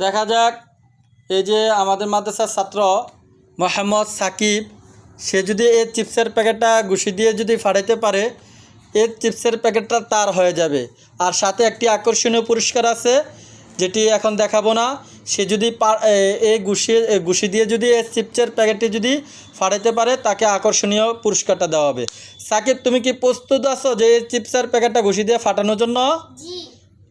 দেখা যাক এই যে আমাদের মাদ্রাসার ছাত্র মোহাম্মদ সাকিব, সে যদি এই চিপসের প্যাকেটটা ঘুষি দিয়ে যদি ফাটাইতে পারে, এই চিপসের প্যাকেটটা তার হয়ে যাবে। আর সাথে একটি আকর্ষণীয় পুরস্কার আছে, যেটি এখন দেখাবো না। সে যদি এই ঘুষি দিয়ে যদি এই চিপসের প্যাকেটটি যদি ফাটাইতে পারে, তাকে আকর্ষণীয় পুরস্কারটা দেওয়া হবে। সাকিব, তুমি কি প্রস্তুত আছো যে এই চিপসের প্যাকেটটা ঘুষি দিয়ে ফাটানোর জন্য? জি।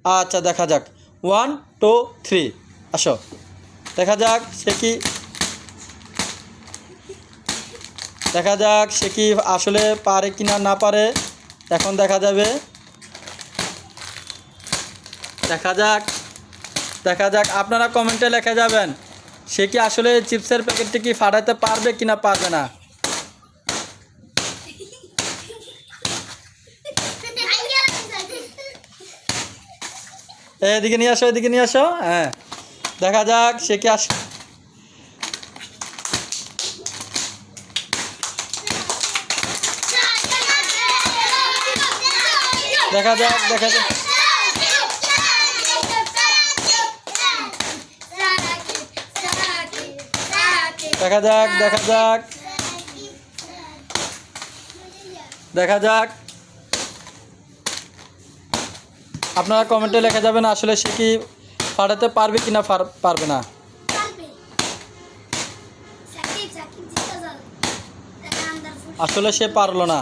আচ্ছা, দেখা যাক। 1 2 3 আসো, দেখা যাক সে কি আসলে পারে কি না পারে। এখন দেখা যাবে। দেখা যাক আপনারা কমেন্টে লিখে যাবেন সে কি আসলে চিপসের প্যাকেটটি কি ফাটাতে পারবে কি না পারবে না। এদিকে নিয়ে আসো। হ্যাঁ, দেখা যাক সে কি দেখা যাক। দেখা যাক আপনারা কমেন্টে লেখা যাবেন আসলে সে কি ফাটাতে পারবে কি না পারবে না। আসলে সে পারলো না।